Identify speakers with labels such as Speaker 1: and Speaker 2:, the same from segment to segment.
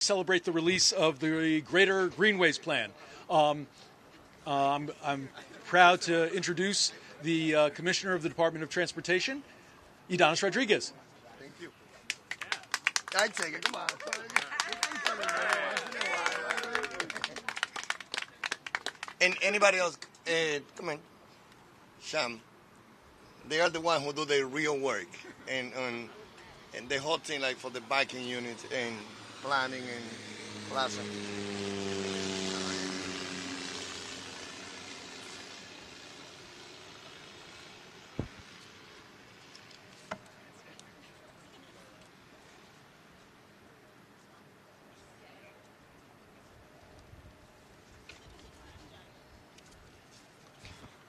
Speaker 1: Celebrate the release of the Greater Greenways Plan. I'm proud to introduce the Commissioner of the Department of Transportation, Ydanis Rodriguez.
Speaker 2: Thank you. I take it. Come on. And anybody else, come on, Sham. They are the ones who do the real work and the whole thing, like for the biking unit and planning and plaza.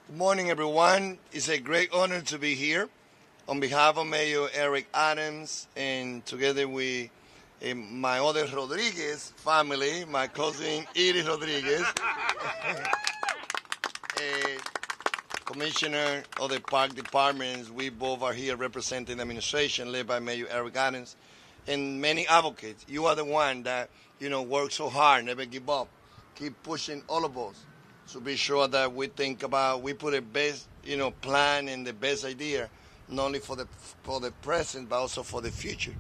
Speaker 2: Good morning, everyone. It's a great honor to be here on behalf of Mayor Eric Adams and together with my other Rodriguez family, my cousin Ydanis Rodriguez, Commissioner of the Park Departments. We both are here representing the administration led by Mayor Eric Adams and many advocates. You are the one that, work so hard, never give up, keep pushing all of us to be sure that we put the best, plan and the best idea, not only for the present, but also for the future.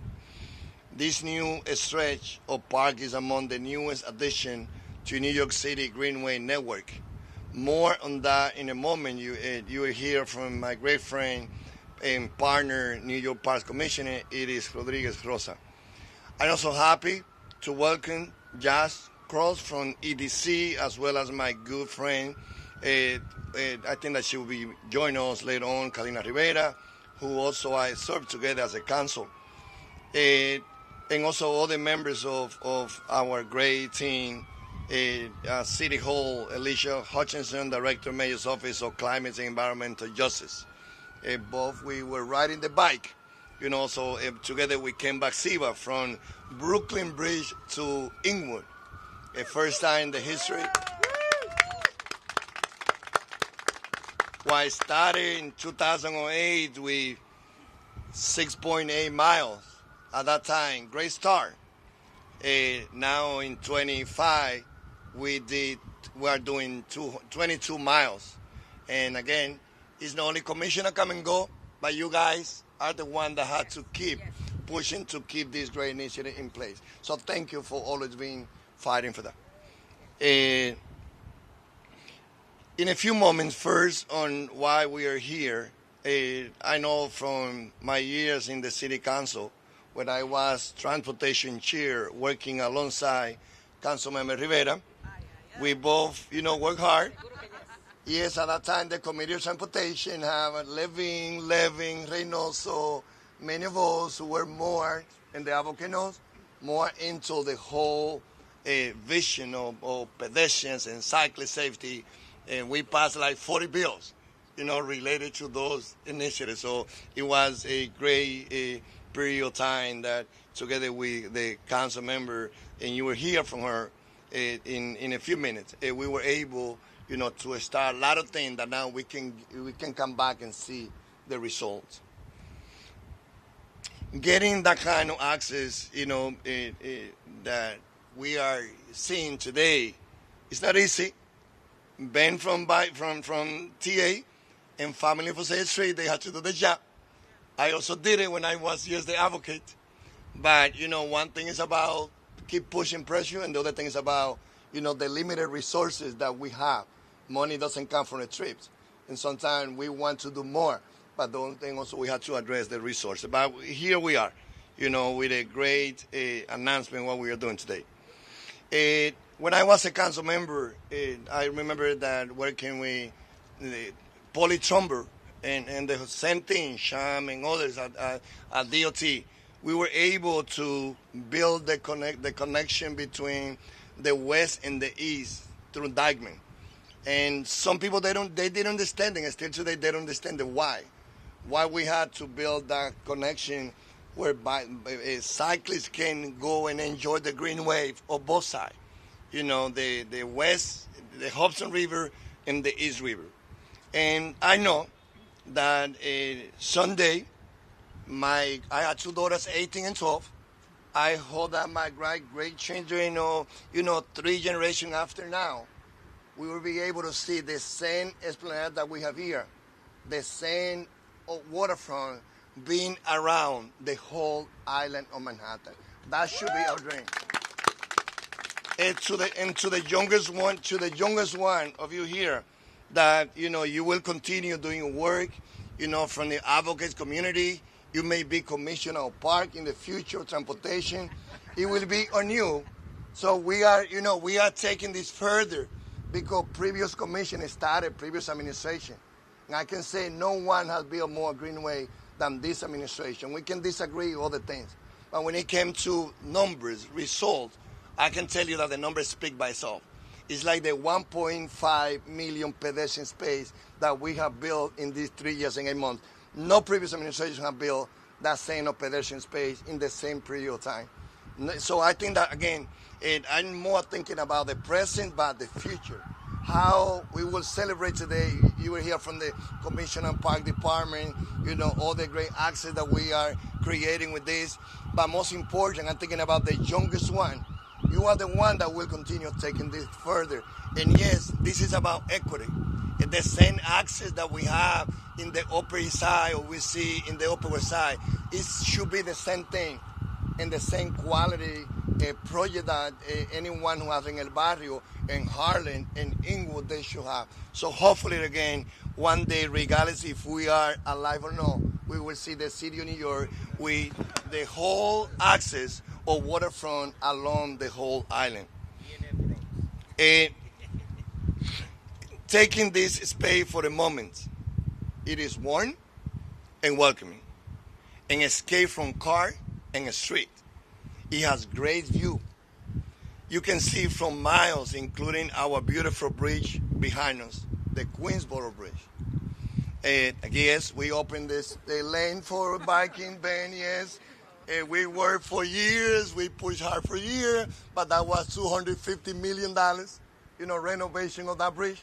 Speaker 2: This new stretch of park is among the newest addition to New York City Greenway network. More on that in a moment. You will hear from my great friend and partner, New York Parks Commissioner, Ydanis Rodriguez Rosa. I'm also happy to welcome Jazz Cross from EDC, as well as my good friend, I think that she will be joining us later on, Kalina Rivera, who also I served together as a council. And also other members of our great team, City Hall, Alicia Hutchinson, Director, Mayor's Office of Climate and Environmental Justice. Both we were riding the bike, so together we came back Siva from Brooklyn Bridge to Inwood. First time in the history. Well, I started in 2008 with 6.8 miles at that time. Great start. Now in 25, we are doing 22 miles. And again, it's not only commissioner come and go, but you guys are the one that had to keep pushing to keep this great initiative in place. So thank you for always being fighting for that. In a few moments, first on why we are here, I know from my years in the city council, when I was transportation chair working alongside Councilmember Rivera, we both, work hard. Yes, at that time, the Committee of Transportation have Levin, Reynoso, many of us who were more, and the advocate knows, more into the whole vision of pedestrians and cyclist safety, and we passed like 40 bills, related to those initiatives. So it was a great period of time that together with the council member, and you will hear from her in a few minutes, we were able, to start a lot of things that now we can come back and see the results. Getting that kind of access, that we are seeing today, it's not easy. Ben from TA and family for 6th Street, they had to do the job. I also did it when I was just the advocate. But, one thing is about keep pushing pressure, and the other thing is about, the limited resources that we have. Money doesn't come from the trips. And sometimes we want to do more. But the only thing also we have to address the resources. But here we are, with a great announcement what we are doing today. When I was a council member, I remember that working with Polly Trumber and the same thing, Sham and others at DOT, we were able to build the connection between the west and the east through Dykeman. And some people, they didn't understand it, and still today they don't understand the why we had to build that connection whereby cyclists can go and enjoy the Greenway of both sides. The west, the Hudson River, and the East River. And I know that Sunday, I had two daughters, 18 and 12, I hope that my great children, or 3 generations after now, we will be able to see the same esplanade that we have here, the same waterfront being around the whole island of Manhattan. That should be our dream. And to the youngest one of you here, that you will continue doing work, from the advocates community. You may be commissioner of park in the future, transportation. It will be on you. So we are taking this further because previous commission started, previous administration. And I can say no one has built more Greenway than this administration. We can disagree all the things. But when it came to numbers, results, I can tell you that the numbers speak by itself. It's like the 1.5 million pedestrian space that we have built in these 3 years and 8 months. No previous administration have built that same pedestrian space in the same period of time. So I think that, again, I'm more thinking about the present, but the future. How we will celebrate today. You will hear from the Commission and Park Department, all the great access that we are creating with this. But most important, I'm thinking about the youngest one. You are the one that will continue taking this further. And yes, this is about equity. The same access that we have in the Upper East Side, or we see in the Upper West Side, it should be the same thing and the same quality project that anyone who has in El Barrio, in Harlem, and Inglewood, they should have. So hopefully, again, one day, regardless if we are alive or not, we will see the city of New York with the whole access of waterfront along the whole island. Taking this space for a moment, it is warm and welcoming. An escape from car and a street. It has great view. You can see from miles, including our beautiful bridge behind us, the Queensboro Bridge. Yes, we opened the lane for biking, Ben, yes. We worked for years, we pushed hard for years, but that was $250 million, renovation of that bridge.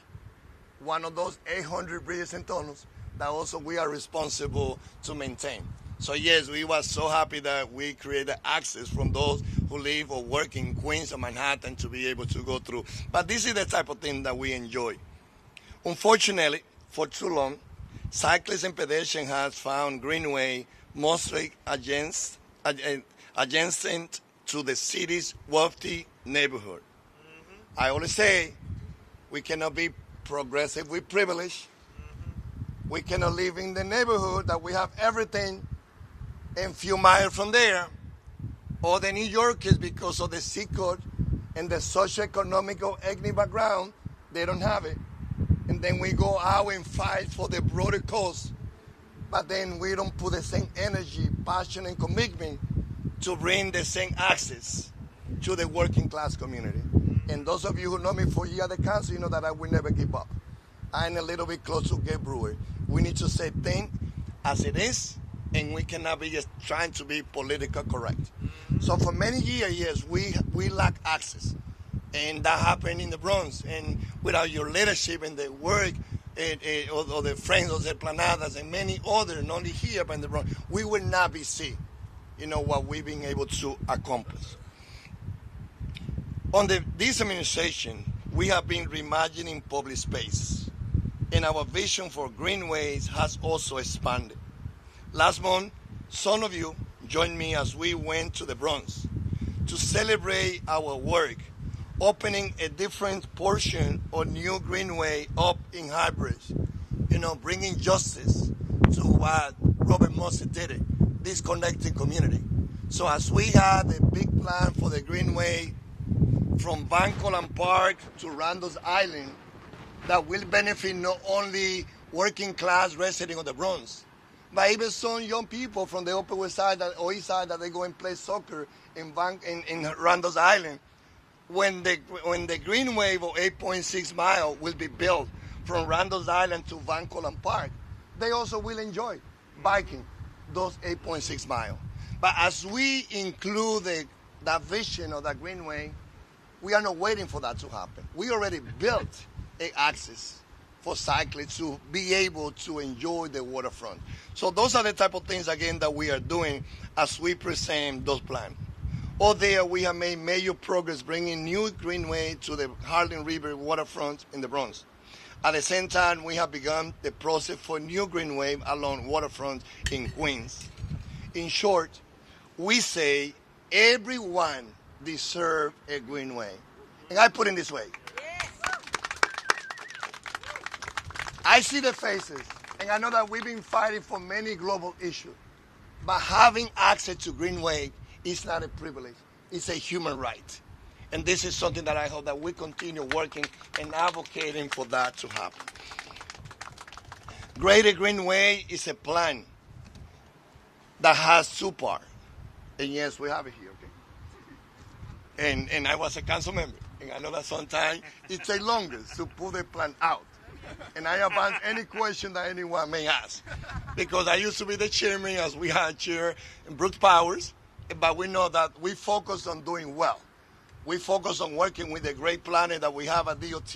Speaker 2: One of those 800 bridges and tunnels that also we are responsible to maintain. So yes, we were so happy that we created access from those who live or work in Queens or Manhattan to be able to go through. But this is the type of thing that we enjoy. Unfortunately, for too long, cyclists and pedestrians have found Greenway mostly adjacent to the city's wealthy neighborhood. Mm-hmm. I always say we cannot be progressive with privilege. Mm-hmm. We cannot live in the neighborhood that we have everything and few miles from there. Or the New Yorkers, because of the zip code and the socioeconomic or ethnic background, they don't have it. And then we go out and fight for the broader cause. But then we don't put the same energy, passion, and commitment to bring the same access to the working class community. And those of you who know me for years at the council, you know that I will never give up. I'm a little bit close to Gabe Brewer. We need to say things as it is, and we cannot be just trying to be politically correct. So for many years, yes, we lack access. And that happened in the Bronx. And without your leadership and the work or the friends of the Planadas and many others, not only here but in the Bronx, we will not be seeing, what we've been able to accomplish. Under this administration, we have been reimagining public space, and our vision for greenways has also expanded. Last month, some of you joined me as we went to the Bronx to celebrate our work, opening a different portion of new greenway up in Highbridge, bringing justice to what Robert Moses did it, this connecting community. So as we had a big plan for the greenway from Van Colin Park to Randall's Island that will benefit not only working class residents of the Bronx, but even some young people from the Upper West Side or East Side that they go and play soccer in Randall's Island. When the greenway of 8.6 miles will be built from Randall's Island to Van Colin Park, they also will enjoy biking those 8.6 miles. But as we include that vision of that greenway, we are not waiting for that to happen. We already built an access for cyclists to be able to enjoy the waterfront. So those are the type of things, again, that we are doing as we present those plans. All there, we have made major progress bringing new greenway to the Harlem River waterfront in the Bronx. At the same time, we have begun the process for new greenway along waterfront in Queens. In short, we say everyone deserves a greenway. And I put it this way. I see the faces, and I know that we've been fighting for many global issues. But having access to greenway is not a privilege. It's a human right. And this is something that I hope that we continue working and advocating for that to happen. Greater Greenway is a plan that has two parts. And yes, we have it here, okay? And I was a council member. And I know that sometimes it takes longer to put the plan out. And I advance any question that anyone may ask. Because I used to be the chairman, as we had chair in Brooks Powers. But we know that we focus on doing well. We focus on working with the great planner that we have at DOT.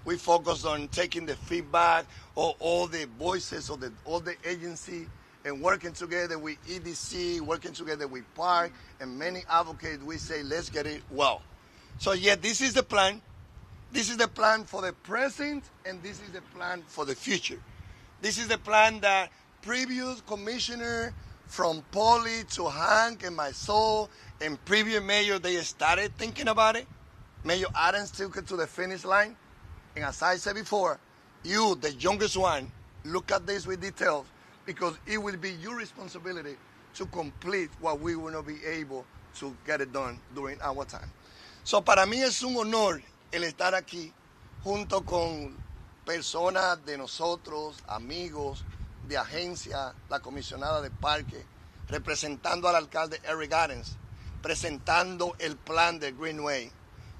Speaker 2: We focus on taking the feedback of all the voices of all the agency and working together with EDC, working together with Park, and many advocates. We say, let's get it well. So yeah, this is the plan. This is the plan for the present, and this is the plan for the future. This is the plan that previous commissioner from Polly to Hank and myself and previous mayor, they started thinking about it. Mayor Adams took it to the finish line. And as I said before, you, the youngest one, look at this with details because it will be your responsibility to complete what we will not be able to get it done during our time. So para mí es un honor el estar aquí junto con personas de nosotros, amigos, de agencia, la comisionada de parque, representando al alcalde Eric Adams, presentando el plan de Greenway.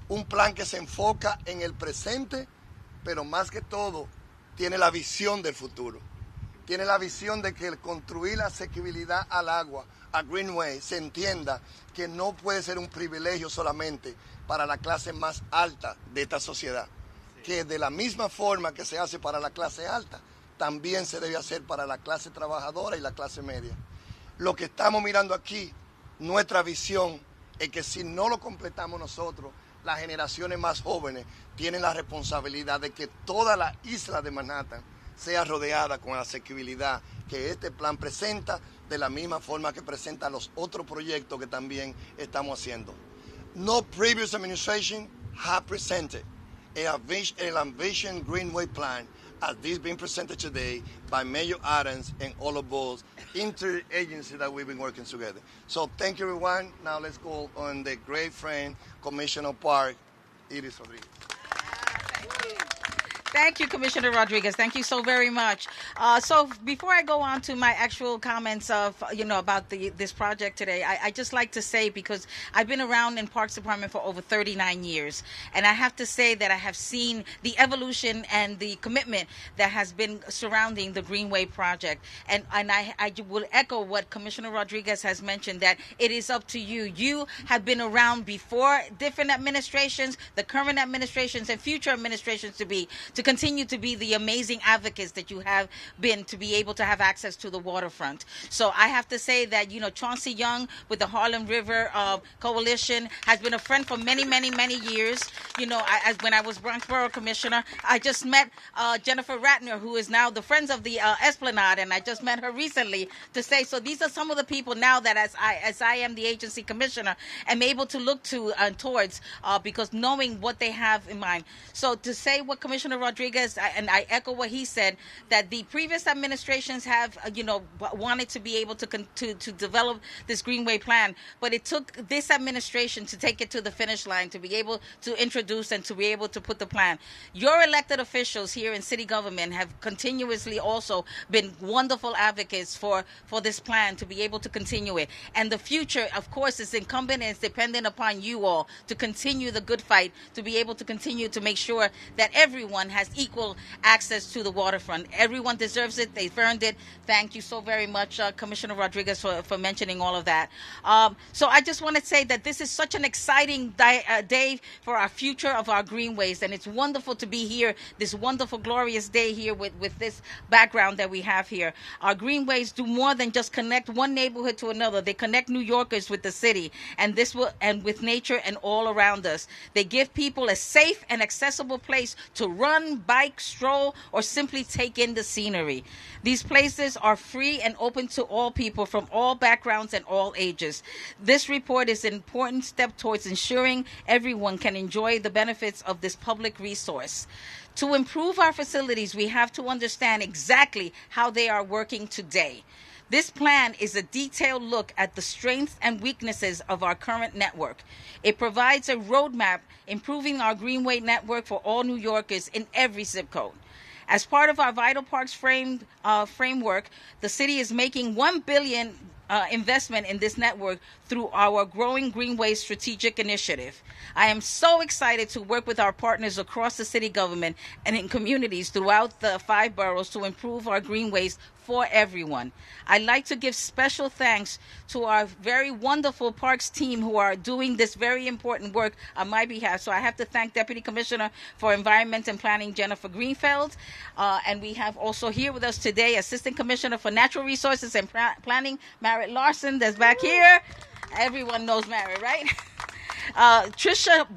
Speaker 2: Un plan que se enfoca en el presente, pero más que todo tiene la visión del futuro. Tiene la visión de que el construir la asequibilidad al agua, a Greenway, se entienda que no puede ser un privilegio solamente para la clase más alta de esta sociedad. Que de la misma forma que se hace para la clase alta, también se debe hacer para la clase trabajadora y la clase media. Lo que estamos mirando aquí, nuestra visión, es que si no lo completamos nosotros, las generaciones más jóvenes tienen la responsabilidad de que toda la isla de Manhattan sea rodeada con la asequibilidad que este plan presenta, de la misma forma que presenta los otros proyectos que también estamos haciendo. No previous administration have presented an Unveil Greenway Plan as this being presented today by Mayor Adams and all of those interagencies that we've been working together. So thank you, everyone. Now let's go on the great friend, Commissioner of Park, Ydanis Rodriguez.
Speaker 3: Thank you, Commissioner Rodriguez. Thank you so very much. So before I go on to my actual comments of, about this project today, I just like to say, because I've been around in Parks Department for over 39 years, and I have to say that I have seen the evolution and the commitment that has been surrounding the Greenway project. And I will echo what Commissioner Rodriguez has mentioned, that it is up to you. You have been around before different administrations, the current administrations and future administrations to continue to be the amazing advocates that you have been to be able to have access to the waterfront. So I have to say that, Chauncey Young with the Harlem River Coalition has been a friend for many, many, many years. When I was Bronx Borough Commissioner, I just met Jennifer Ratner, who is now the Friends of the Esplanade, and I just met her recently to say, so these are some of the people now that as I am the agency commissioner, am able to look to towards because knowing what they have in mind. So to say what Commissioner Rodriguez, and I echo what he said, that the previous administrations have, wanted to be able to develop this Greenway plan, but it took this administration to take it to the finish line, to be able to introduce and to be able to put the plan. Your elected officials here in city government have continuously also been wonderful advocates for this plan to be able to continue it. And the future, of course, is incumbent and is dependent upon you all to continue the good fight, to be able to continue to make sure that everyone has has equal access to the waterfront. Everyone deserves it. They've earned it. Thank you so very much, Commissioner Rodriguez, for mentioning all of that. So I just want to say that this is such an exciting day for our future of our greenways, and it's wonderful to be here, this wonderful, glorious day here with this background that we have here. Our greenways do more than just connect one neighborhood to another. They connect New Yorkers with the city, and with nature and all around us. They give people a safe and accessible place to run, bike, stroll, or simply take in the scenery. These places are free and open to all people from all backgrounds and all ages. This report is an important step towards ensuring everyone can enjoy the benefits of this public resource. To improve our facilities, we have to understand exactly how they are working today. This plan is a detailed look at the strengths and weaknesses of our current network. It provides a roadmap improving our Greenway network for all New Yorkers in every zip code. As part of our Vital Parks framework, the city is making $1 billion investment in this network through our Growing Greenways strategic initiative. I am so excited to work with our partners across the city government and in communities throughout the 5 boroughs to improve our greenways for everyone. I'd like to give special thanks to our very wonderful Parks team who are doing this very important work on my behalf. So I have to thank Deputy Commissioner for Environment and Planning, Jennifer Greenfeld. And we have also here with us today Assistant Commissioner for Natural Resources and Planning, Merritt Larson, that's back here. Everyone knows Merritt, right? Trisha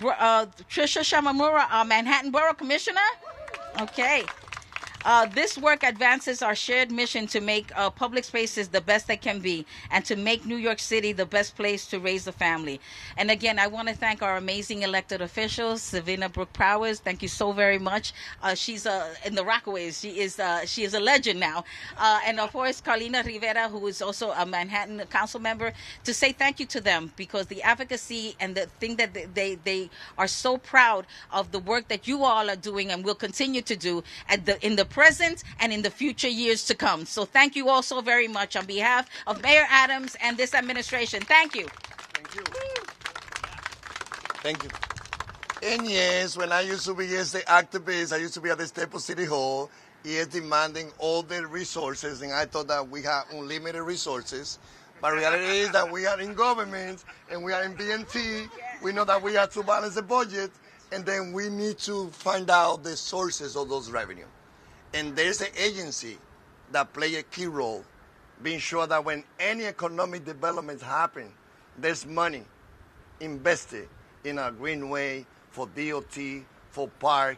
Speaker 3: Shamamura, our Manhattan Borough Commissioner. Okay. This work advances our shared mission to make public spaces the best they can be and to make New York City the best place to raise a family. And again, I want to thank our amazing elected officials, Savina Brooke Powers. Thank you so very much. She's in the Rockaways. She is a legend now. And of course, Carlina Rivera, who is also a Manhattan council member, to say thank you to them because the advocacy and the thing that they are so proud of the work that you all are doing and will continue to do in the present and in the future years to come. So thank you all so very much on behalf of Mayor Adams and this administration. Thank you.
Speaker 2: Thank you. Thank you. And yes, when I used to be the activist, I used to be at the Staples City Hall, demanding all the resources, and I thought that we had unlimited resources. But reality is that we are in government and we are in BNT. We know that we have to balance the budget, and then we need to find out the sources of those revenue. And there's an agency that play a key role, being sure that when any economic developments happen, there's money invested in our Greenway, for DOT, for park,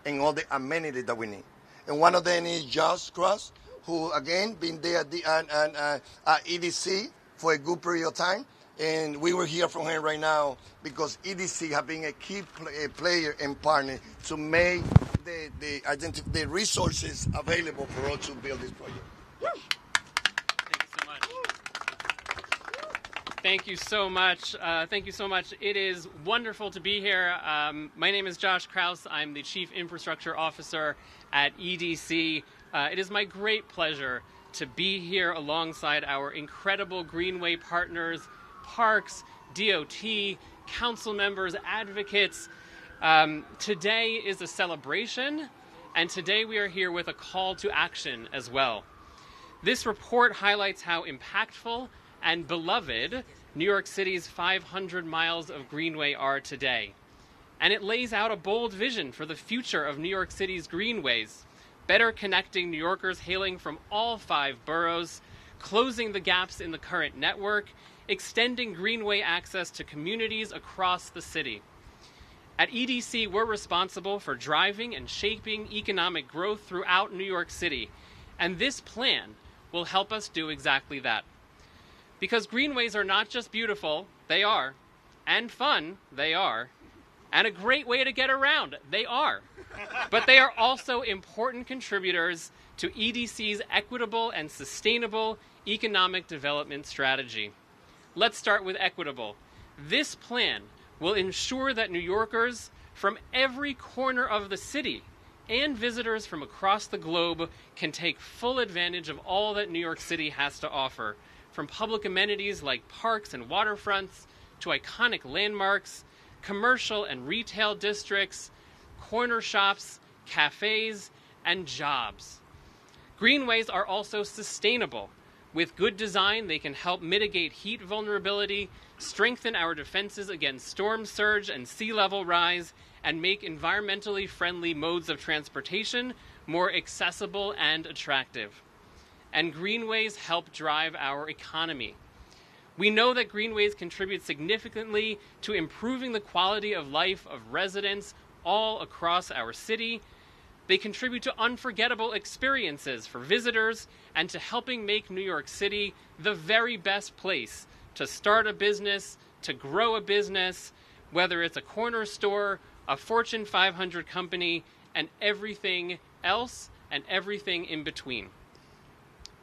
Speaker 2: and all the amenities that we need. And one of them is Josh Cross, who again been there at EDC for a good period of time. And we will hear from him right now because EDC have been a key player and partner to make the resources available for us to build this project.
Speaker 4: Thank you so much. Thank you so much. It is wonderful to be here. My name is Josh Krause. I'm the Chief Infrastructure Officer at EDC. It is my great pleasure to be here alongside our incredible Greenway partners, Parks, DOT, council members, advocates. Today is a celebration, and today we are here with a call to action as well. This report highlights how impactful and beloved New York City's 500 miles of Greenway are today. And it lays out a bold vision for the future of New York City's greenways, better connecting New Yorkers hailing from all 5 boroughs, closing the gaps in the current network, extending Greenway access to communities across the city. At EDC, we're responsible for driving and shaping economic growth throughout New York City, and this plan will help us do exactly that. Because greenways are not just beautiful, they are, and fun, they are, and a great way to get around, they are. But they are also important contributors to EDC's equitable and sustainable economic development strategy. Let's start with equitable. This plan will ensure that New Yorkers from every corner of the city and visitors from across the globe can take full advantage of all that New York City has to offer, from public amenities like parks and waterfronts to iconic landmarks, commercial and retail districts, corner shops, cafes, and jobs. Greenways are also sustainable. With good design, they can help mitigate heat vulnerability, strengthen our defenses against storm surge and sea level rise, and make environmentally friendly modes of transportation more accessible and attractive. And greenways help drive our economy. We know that greenways contribute significantly to improving the quality of life of residents all across our city. They contribute to unforgettable experiences for visitors and to helping make New York City the very best place to start a business, to grow a business, whether it's a corner store, a Fortune 500 company, and everything else and everything in between.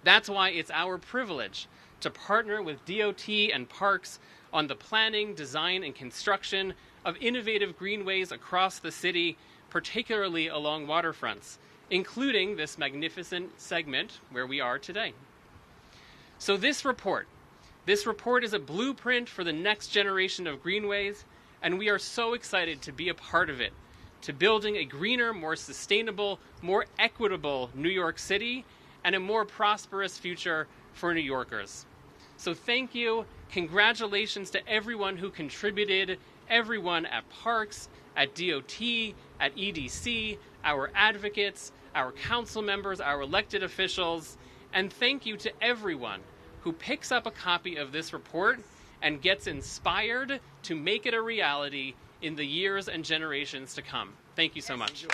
Speaker 4: That's why it's our privilege to partner with DOT and Parks on the planning, design, and construction of innovative greenways across the city, particularly along waterfronts, including this magnificent segment where we are today. So this report is a blueprint for the next generation of greenways, and we are so excited to be a part of it, to building a greener, more sustainable, more equitable New York City and a more prosperous future for New Yorkers. So thank you. Congratulations to everyone who contributed, everyone at Parks, at DOT, at EDC, our advocates, our council members, our elected officials, and thank you to everyone who picks up a copy of this report and gets inspired to make it a reality in the years and generations to come. Thank you so much.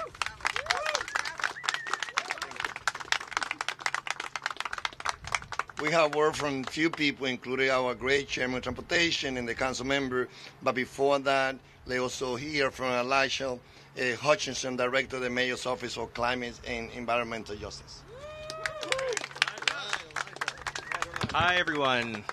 Speaker 2: We have word from few people, including our great chairman of transportation and the council member. But before that, they also hear from Elijah Hutchinson, director of the Mayor's Office for Climate and Environmental Justice.
Speaker 5: Hi, everyone.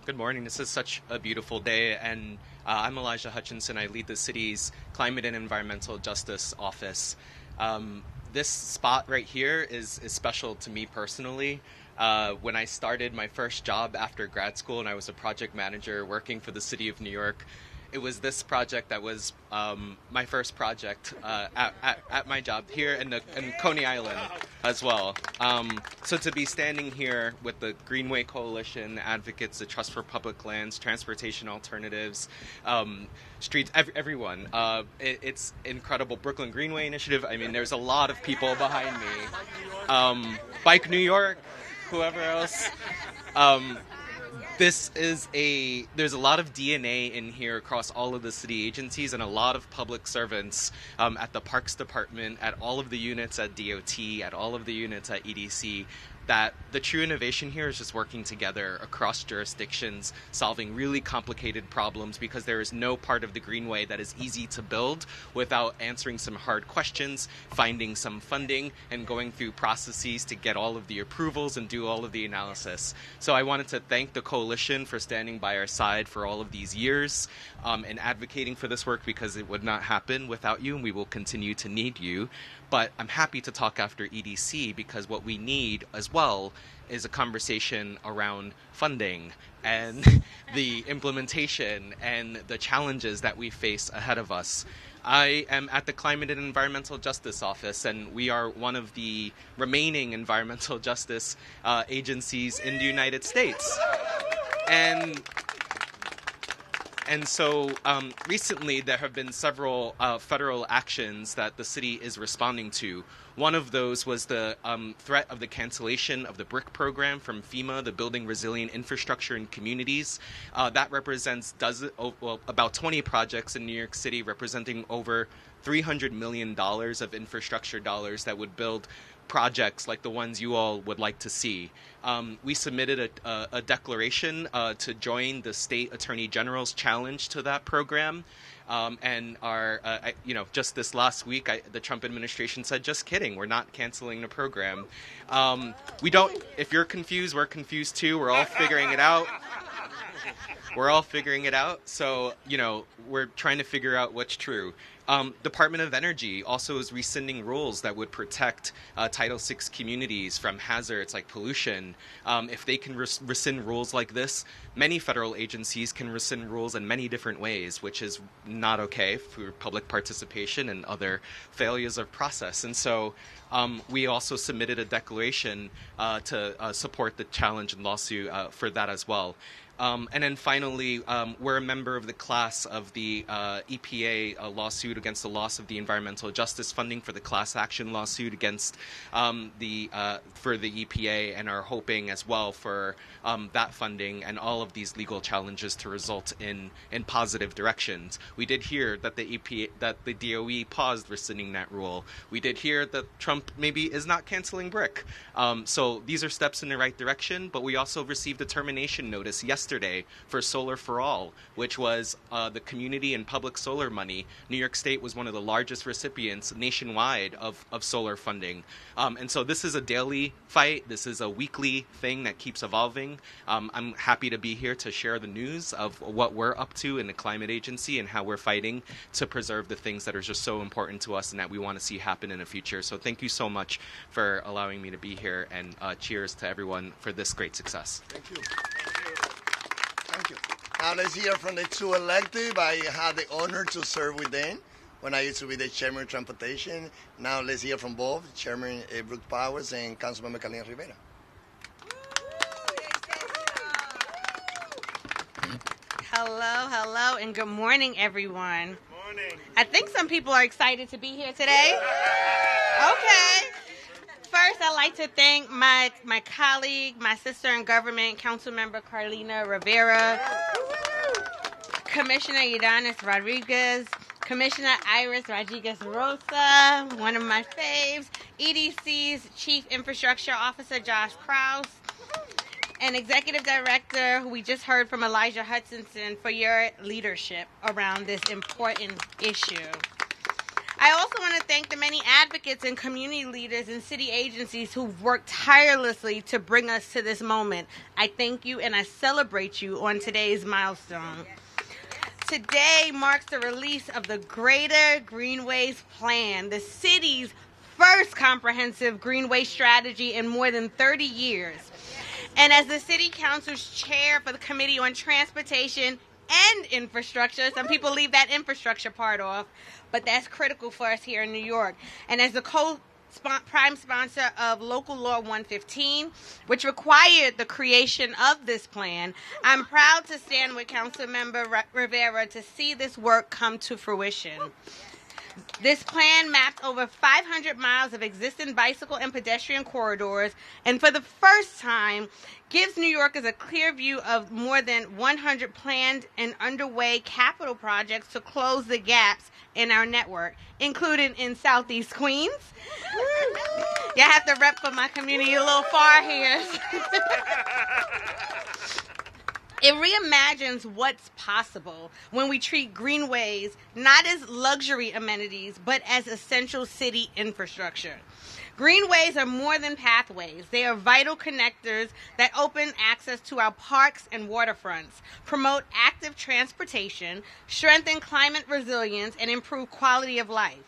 Speaker 5: Good morning. This is such a beautiful day, and I'm Elijah Hutchinson. I lead the city's Climate and Environmental Justice Office. This spot right here is special to me personally. When I started my first job after grad school and I was a project manager working for the city of New York, it was this project that was my first project at my job here in Coney Island as well. So to be standing here with the Greenway Coalition, advocates, the Trust for Public Lands, Transportation Alternatives, streets, everyone. It's incredible. Brooklyn Greenway Initiative. I mean, there's a lot of people behind me. Bike New York, whoever else. There's a lot of DNA in here across all of the city agencies and a lot of public servants at the Parks Department, at all of the units at DOT, at all of the units at EDC, that the true innovation here is just working together across jurisdictions, solving really complicated problems, because there is no part of the Greenway that is easy to build without answering some hard questions, finding some funding, and going through processes to get all of the approvals and do all of the analysis. So I wanted to thank the coalition for standing by our side for all of these years and advocating for this work, because it would not happen without you, and we will continue to need you. But I'm happy to talk after EDC, because what we need as well is a conversation around funding and the implementation and the challenges that we face ahead of us. I am at the Climate and Environmental Justice Office, and we are one of the remaining environmental justice agencies in the United States. And so recently there have been several federal actions that the city is responding to. One of those was the threat of the cancellation of the BRIC program from FEMA, the Building Resilient Infrastructure in Communities. That represents about 20 projects in New York City, representing over $300 million of infrastructure dollars that would build projects like the ones you all would like to see. We submitted a declaration to join the state attorney general's challenge to that program. And just this last week, the Trump administration said, just kidding, we're not canceling the program. If you're confused, we're confused too. We're all figuring it out. we're all figuring it out. So, we're trying to figure out what's true. Department of Energy also is rescinding rules that would protect Title VI communities from hazards like pollution. If they can rescind rules like this, many federal agencies can rescind rules in many different ways, which is not okay for public participation and other failures of process. And so we also submitted a declaration to support the challenge and lawsuit for that as well. And then finally, we're a member of the class of the EPA lawsuit against the loss of the environmental justice funding for the class action lawsuit against for the EPA, and are hoping as well for that funding and all of these legal challenges to result in positive directions. We did hear that the DOE paused rescinding that rule. We did hear that Trump maybe is not canceling BRIC. So these are steps in the right direction, but we also received a termination notice yesterday for Solar for All, which was the community and public solar money. New York State was one of the largest recipients nationwide of solar funding. And so this is a daily fight. This is a weekly thing that keeps evolving. I'm happy to be here to share the news of what we're up to in the Climate Agency and how we're fighting to preserve the things that are just so important to us and that we want to see happen in the future. So thank you so much for allowing me to be here, and cheers to everyone for this great success.
Speaker 2: Thank you. Thank you. Now let's hear from the two elected. I had the honor to serve with them when I used to be the chairman of transportation. Now let's hear from both Chairman Brooke Powers and Councilmember Carolina Rivera.
Speaker 6: Hello, and good morning, everyone. Good morning. I think some people are excited to be here today. Okay. First, I'd like to thank my colleague, my sister in government, Councilmember Carolina Rivera, Commissioner Ydanis Rodriguez, Commissioner Ydanis Rodriguez Rosa, one of my faves, EDC's Chief Infrastructure Officer Josh Krause, and Executive Director, who we just heard from, Elijah Hutchinson, for your leadership around this important issue. I also want to thank the many advocates and community leaders and city agencies who've worked tirelessly to bring us to this moment. I thank you and I celebrate you on today's milestone. Today marks the release of the Greater Greenways Plan, the city's first comprehensive greenway strategy in more than 30 years. And as the City Council's chair for the Committee on Transportation and Infrastructure, some people leave that infrastructure part off, but that's critical for us here in New York. And as the prime sponsor of Local Law 115, which required the creation of this plan, I'm proud to stand with Councilmember Rivera to see this work come to fruition. This plan mapped over 500 miles of existing bicycle and pedestrian corridors, and for the first time gives New Yorkers a clear view of more than 100 planned and underway capital projects to close the gaps in our network, including in Southeast Queens. You have to rep for my community a little far here. It reimagines what's possible when we treat greenways not as luxury amenities, but as essential city infrastructure. Greenways are more than pathways. They are vital connectors that open access to our parks and waterfronts, promote active transportation, strengthen climate resilience, and improve quality of life.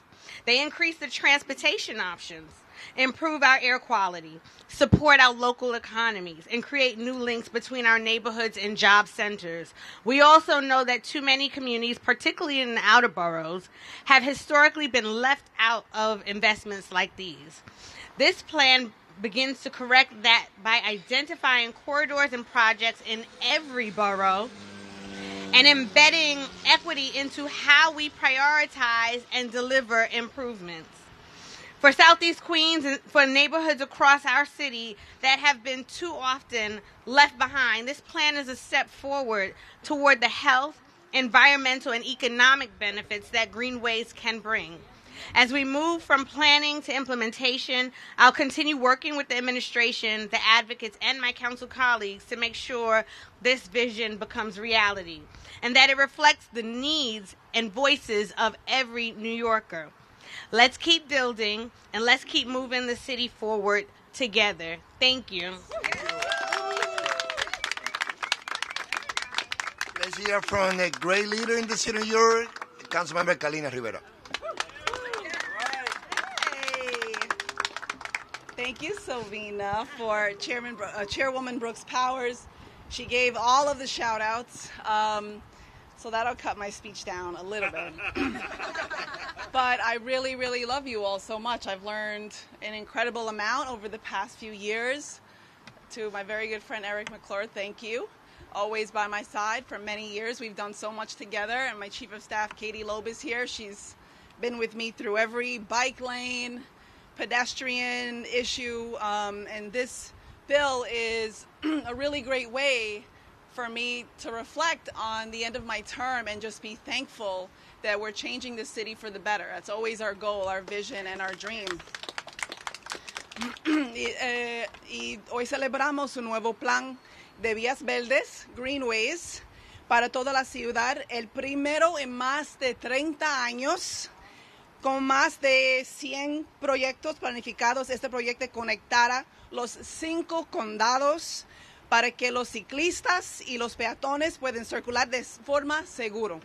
Speaker 6: They increase the transportation options, improve our air quality, support our local economies, and create new links between our neighborhoods and job centers. We also know that too many communities, particularly in the outer boroughs, have historically been left out of investments like these. This plan begins to correct that by identifying corridors and projects in every borough and embedding equity into how we prioritize and deliver improvements. For Southeast Queens and for neighborhoods across our city that have been too often left behind, this plan is a step forward toward the health, environmental, and economic benefits that greenways can bring. As we move from planning to implementation, I'll continue working with the administration, the advocates, and my council colleagues to make sure this vision becomes reality and that it reflects the needs and voices of every New Yorker. Let's keep building and let's keep moving the city forward together. Thank you.
Speaker 2: Let's hear from a great leader in the city of New York, Councilmember Kalina Rivera.
Speaker 7: Hey. Thank you, Sylvina, for Chairwoman Brooks Powers. She gave all of the shout-outs, so that'll cut my speech down a little bit. But I really, really love you all so much. I've learned an incredible amount over the past few years. To my very good friend Eric McClure, thank you. Always by my side for many years. We've done so much together. And my Chief of Staff, Katie Loeb, is here. She's been with me through every bike lane, pedestrian issue. And this bill is a really great way for me to reflect on the end of my term and just be thankful that we're changing the city for the better. That's always our goal, our vision, and our dream. Y hoy celebramos un nuevo plan de vías verdes, Greenways, para toda la ciudad, el primero en más de 30 años, con más de 100 proyectos planificados. Este proyecto conectará los 5 condados para que los ciclistas y los peatones puedan circular de forma segura.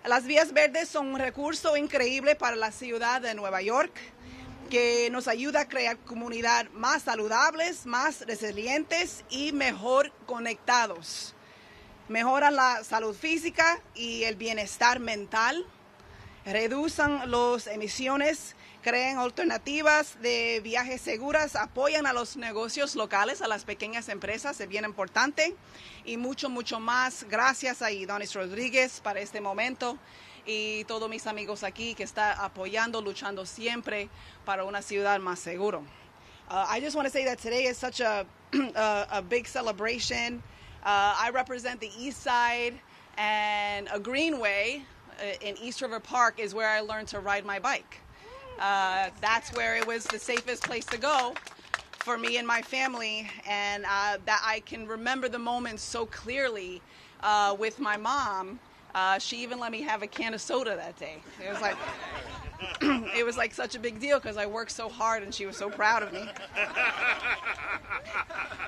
Speaker 7: Las vías verdes son un recurso increíble para la ciudad de Nueva York, que nos ayuda a crear comunidades más saludables, más resilientes y mejor conectados. Mejoran la salud física y el bienestar mental, reducen las emisiones, crean alternativas de viajes seguras, apoyan a los negocios locales, a las pequeñas empresas, es bien importante, y mucho, mucho más. Gracias a Ydanis Rodriguez para este momento y todos mis amigos aquí que están apoyando, luchando siempre para una ciudad más segura. I just want to say that today is such a big celebration. I represent the East Side, and a Greenway in East River Park is where I learned to ride my bike. That's where it was the safest place to go for me and my family, and that I can remember the moments so clearly with my mom. She even let me have a can of soda that day. It was like such a big deal because I worked so hard and she was so proud of me.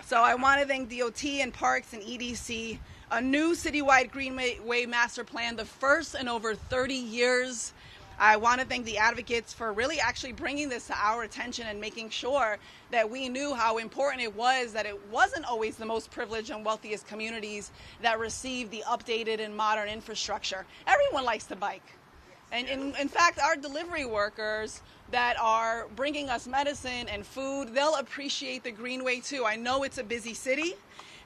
Speaker 7: So I want to thank DOT and Parks and EDC, a new citywide Greenway master plan, the first in over 30 years. I want to thank the advocates for really actually bringing this to our attention and making sure that we knew how important it was, that it wasn't always the most privileged and wealthiest communities that received the updated and modern infrastructure. Everyone likes to bike. And in fact, our delivery workers that are bringing us medicine and food, they'll appreciate the Greenway too. I know it's a busy city,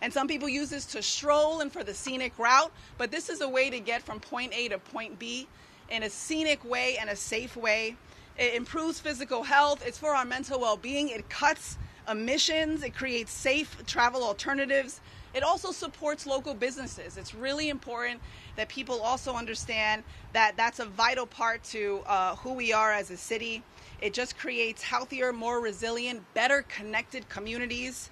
Speaker 7: and some people use this to stroll and for the scenic route, but this is a way to get from point A to point B in a scenic way and a safe way. It improves physical health. It's for our mental well-being. It cuts emissions. It creates safe travel alternatives. It also supports local businesses. It's really important that people also understand that that's a vital part to who we are as a city. It just creates healthier, more resilient, better connected communities.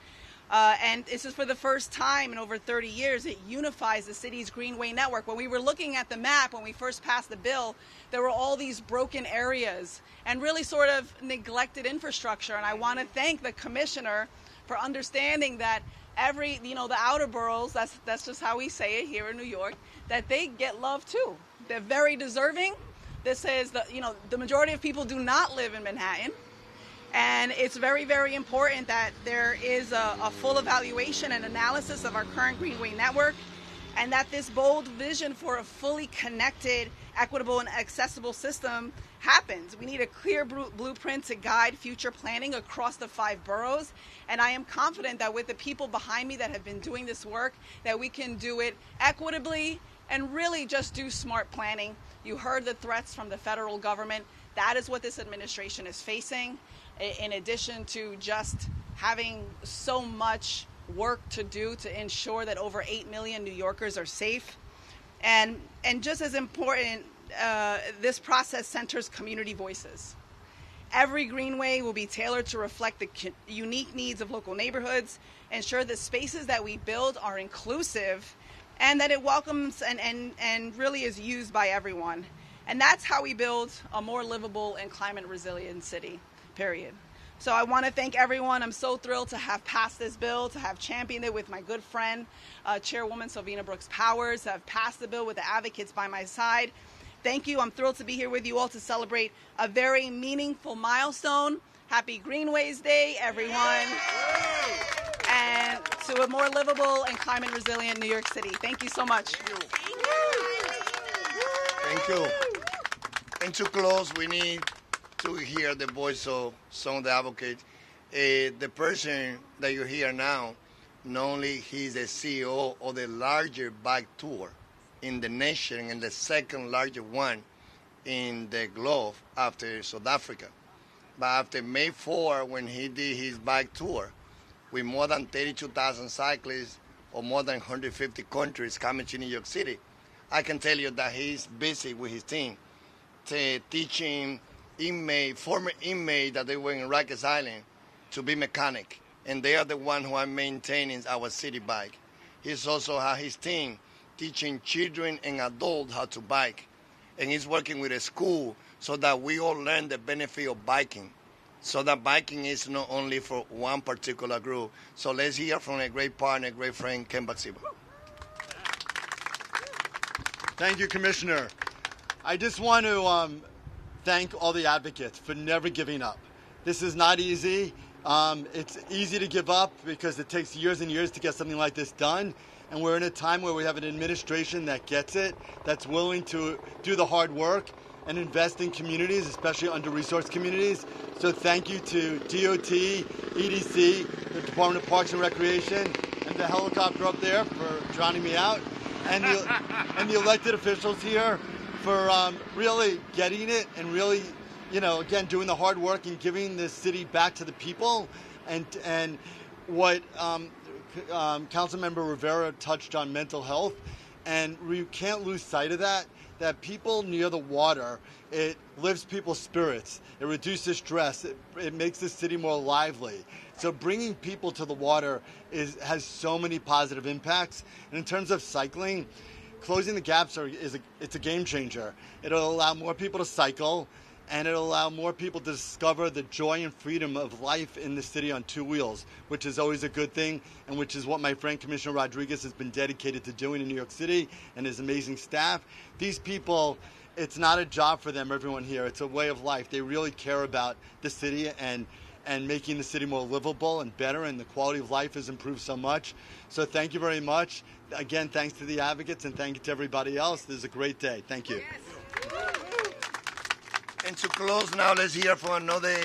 Speaker 7: And this is for the first time in over 30 years, it unifies the city's Greenway network. When we were looking at the map, when we first passed the bill, there were all these broken areas and really sort of neglected infrastructure. And I want to thank the commissioner for understanding that the outer boroughs, that's just how we say it here in New York, that they get love too. They're very deserving. This is the majority of people do not live in Manhattan. And it's very, very important that there is a full evaluation and analysis of our current Greenway network, and that this bold vision for a fully connected, equitable, and accessible system happens. We need a clear blueprint to guide future planning across the 5 boroughs, and I am confident that with the people behind me that have been doing this work, that we can do it equitably and really just do smart planning. You heard the threats from the federal government. That is what this administration is facing, in addition to just having so much work to do to ensure that over 8 million New Yorkers are safe. And just as important, this process centers community voices. Every Greenway will be tailored to reflect the unique needs of local neighborhoods, ensure the spaces that we build are inclusive, and that it welcomes and really is used by everyone. And that's how we build a more livable and climate resilient city, period. So I want to thank everyone. I'm so thrilled to have passed this bill, to have championed it with my good friend, Chairwoman Sylvina Brooks Powers, to have passed the bill with the advocates by my side. Thank you. I'm thrilled to be here with you all to celebrate a very meaningful milestone. Happy Greenways Day, everyone. And to a more livable and climate resilient New York City. Thank you so much.
Speaker 2: Thank you. And to close, we need to hear the voice of some of the advocates. The person that you hear now, not only he's the CEO of the larger bike tour in the nation and the second largest one in the globe after South Africa. But after May 4, when he did his bike tour, with more than 32,000 cyclists or more than 150 countries coming to New York City, I can tell you that he's busy with his team teaching former inmates that they were in Rikers Island to be mechanic. And they are the one who are maintaining our city bike. He's also has his team teaching children and adults how to bike. And he's working with a school so that we all learn the benefit of biking. So that biking is not only for one particular group. So let's hear from a great partner, great friend, Ken Batsiba.
Speaker 8: Thank you, Commissioner. I just want to thank all the advocates for never giving up. This is not easy. It's easy to give up because it takes years and years to get something like this done. And we're in a time where we have an administration that gets it, that's willing to do the hard work and invest in communities, especially under-resourced communities. So thank you to DOT, EDC, the Department of Parks and Recreation, and the helicopter up there for drowning me out, and the elected officials here for really getting it and really, again, doing the hard work and giving the city back to the people. And what Councilmember Rivera touched on, mental health, and we can't lose sight of that people near the water, it lifts people's spirits, it reduces stress, it makes the city more lively. So bringing people to the water has so many positive impacts. And in terms of cycling, closing the gaps it's a game changer. It'll allow more people to cycle, and it'll allow more people to discover the joy and freedom of life in the city on two wheels, which is always a good thing, and which is what my friend Commissioner Rodriguez has been dedicated to doing in New York City and his amazing staff. These people, it's not a job for them, everyone here. It's a way of life. They really care about the city and making the city more livable and better, and the quality of life has improved so much. So thank you very much. Again, thanks to the advocates, and thank you to everybody else. This is a great day. Thank you.
Speaker 2: And to close now, let's hear from another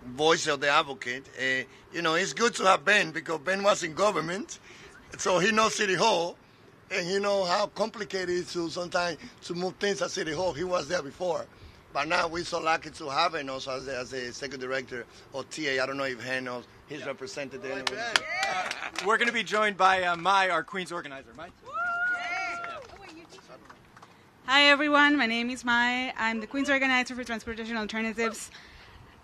Speaker 2: voice of the advocate. It's good to have Ben because Ben was in government, so he knows City Hall, and he knows how complicated it is to sometimes to move things at City Hall. He was there before. But now we're so lucky to have him also as the second director of TA. I don't know if he knows he's represented there.
Speaker 9: We're going to be joined by our Queens organizer, Mai.
Speaker 10: Hi everyone, my name is Mai. I'm the Queens Organizer for Transportation Alternatives.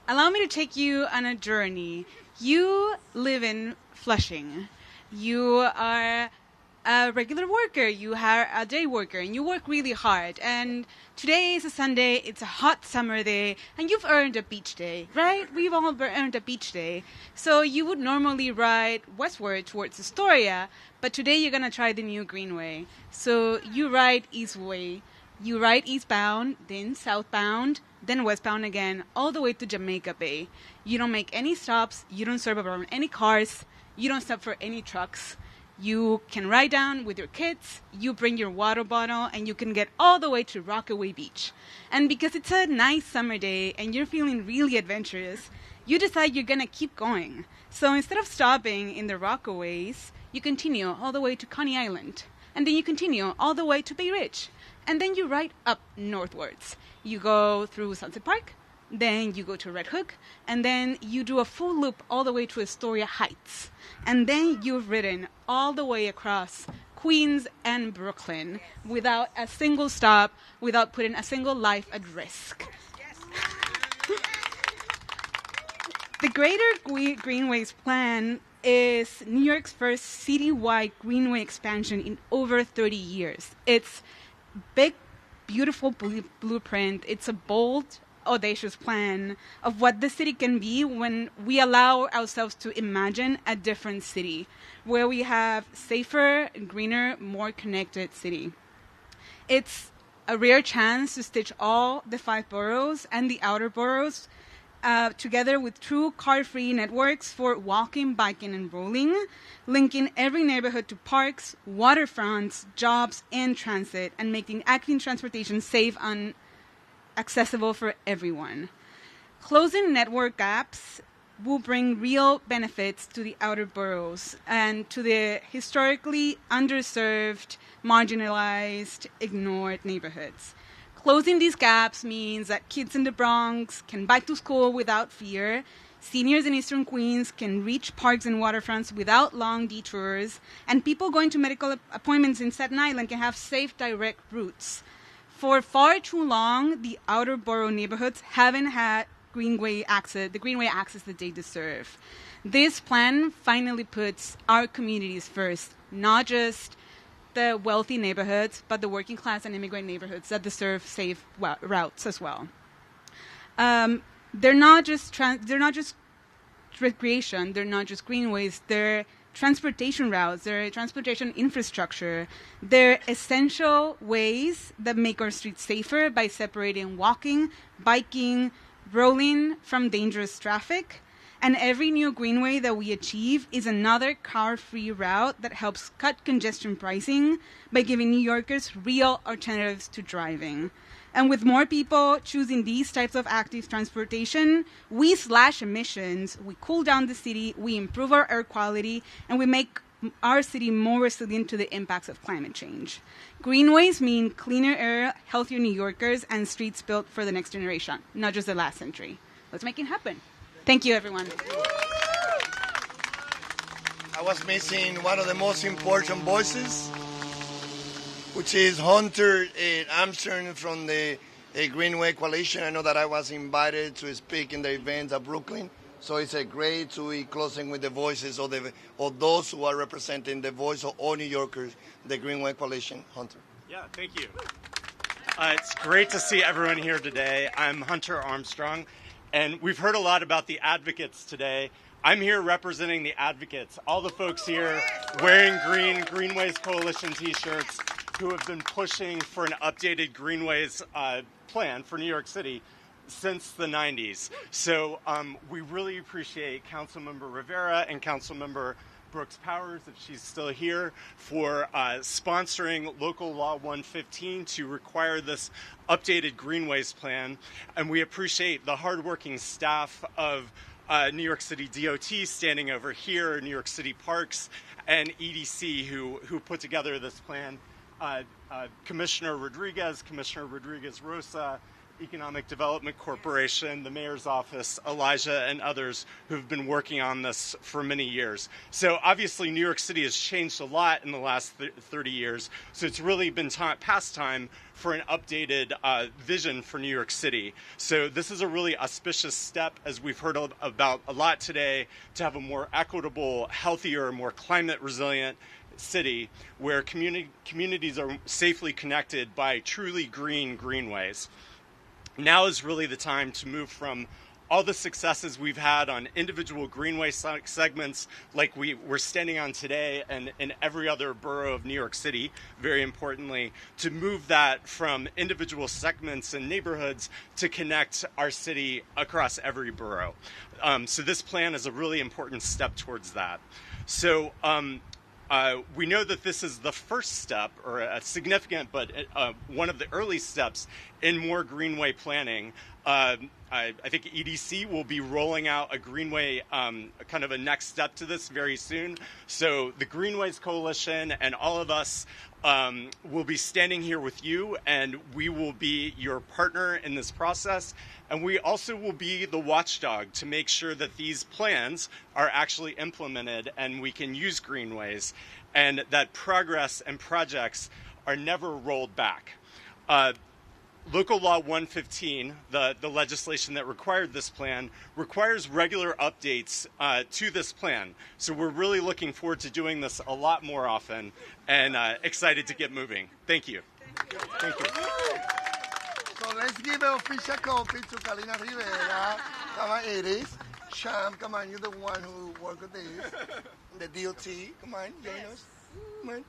Speaker 10: Allow me to take you on a journey. You live in Flushing. You are a regular worker, you are a day worker, and you work really hard. And today is a Sunday, it's a hot summer day, and you've earned a beach day, right? We've all earned a beach day. So you would normally ride westward towards Astoria, but today you're going to try the new Greenway. So you ride eastway. You ride eastbound, then southbound, then westbound again, all the way to Jamaica Bay. You don't make any stops, you don't serve around any cars, you don't stop for any trucks. You can ride down with your kids, you bring your water bottle, and you can get all the way to Rockaway Beach. And because it's a nice summer day and you're feeling really adventurous, you decide you're going to keep going. So instead of stopping in the Rockaways, you continue all the way to Coney Island. And then you continue all the way to Bay Ridge. And then you ride up northwards. You go through Sunset Park, then you go to Red Hook, and then you do a full loop all the way to Astoria Heights. And then you've ridden all the way across Queens and Brooklyn without a single stop, without putting a single life at risk. The Greater Greenways Plan is New York's first citywide greenway expansion in over 30 years. It's big, beautiful blueprint. It's a bold audacious plan of what the city can be when we allow ourselves to imagine a different city, where we have safer, greener, more connected city. It's a rare chance to stitch all the 5 boroughs and the outer boroughs together with true car-free networks for walking, biking, and rolling, linking every neighborhood to parks, waterfronts, jobs, and transit, and making active transportation safe and accessible for everyone. Closing network gaps will bring real benefits to the outer boroughs and to the historically underserved, marginalized, ignored neighborhoods. Closing these gaps means that kids in the Bronx can bike to school without fear, seniors in Eastern Queens can reach parks and waterfronts without long detours, and people going to medical appointments in Staten Island can have safe, direct routes. For far too long, the outer borough neighborhoods haven't had the Greenway access that they deserve. This plan finally puts our communities first, not just the wealthy neighborhoods, but the working class and immigrant neighborhoods that deserve safe routes as well. They're not just recreation. They're not just greenways. They're transportation routes. They're transportation infrastructure. They're essential ways that make our streets safer by separating walking, biking, rolling from dangerous traffic. And every new greenway that we achieve is another car-free route that helps cut congestion pricing by giving New Yorkers real alternatives to driving. And with more people choosing these types of active transportation, we slash emissions, we cool down the city, we improve our air quality, and we make our city more resilient to the impacts of climate change. Greenways mean cleaner air, healthier New Yorkers, and streets built for the next generation, not just the last century. Let's make it happen. Thank you, everyone.
Speaker 2: I was missing one of the most important voices, which is Hunter Armstrong from the Greenway Coalition. I know that I was invited to speak in the event at Brooklyn, so it's great to be closing with the voices of those who are representing the voice of all New Yorkers, the Greenway Coalition. Hunter.
Speaker 11: Yeah, thank you. It's great to see everyone here today. I'm Hunter Armstrong, and we've heard a lot about the advocates today. I'm here representing the advocates, all the folks here wearing Greenways Coalition t-shirts who have been pushing for an updated Greenways plan for New York City since the 90s. So we really appreciate Councilmember Rivera and Councilmember Brooks Powers, if she's still here, for sponsoring Local Law 115 to require this updated Greenways plan. And we appreciate the hardworking staff of New York City DOT standing over here, New York City Parks, and EDC who put together this plan. Commissioner Rodriguez Rosa, Economic Development Corporation, the Mayor's Office, Elijah, and others who've been working on this for many years. So obviously New York City has changed a lot in the last 30 years, so it's really been past time for an updated vision for New York City. So this is a really auspicious step, as we've heard about a lot today, to have a more equitable, healthier, more climate resilient city where communities are safely connected by truly green greenways. Now is really the time to move from all the successes we've had on individual greenway segments like we're standing on today and in every other borough of New York City, very importantly, to move that from individual segments and neighborhoods to connect our city across every borough. So this plan is a really important step towards that. So we know that this is the first step, or a significant, but one of the early steps in more greenway planning. I think EDC will be rolling out a greenway, kind of a next step to this very soon. So the Greenways Coalition and all of us will be standing here with you, and we will be your partner in this process. And we also will be the watchdog to make sure that these plans are actually implemented and we can use greenways, and that progress and projects are never rolled back. Local Law 115, the legislation that required this plan, requires regular updates to this plan. So we're really looking forward to doing this a lot more often, and excited to get moving. Thank you. Thank you.
Speaker 2: So let's give an official copy to Kalina Rivera. Come on, Ydanis. Sham, come on, you're the one who worked with this. The DOT, come on, join us. Come on.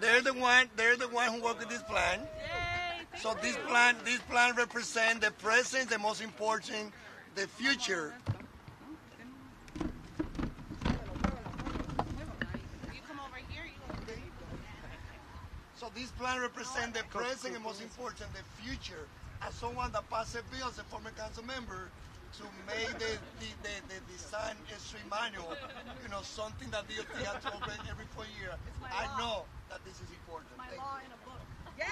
Speaker 2: They're the one who worked with this plan. So this plan represents the present, the most important, the future. So this plan represents the present and most important, the future. As someone that passed a bill as a former council member to make the design street manual, something that DOT has to operate every 4 years. I know that this is important.
Speaker 7: My law in a book. Yes.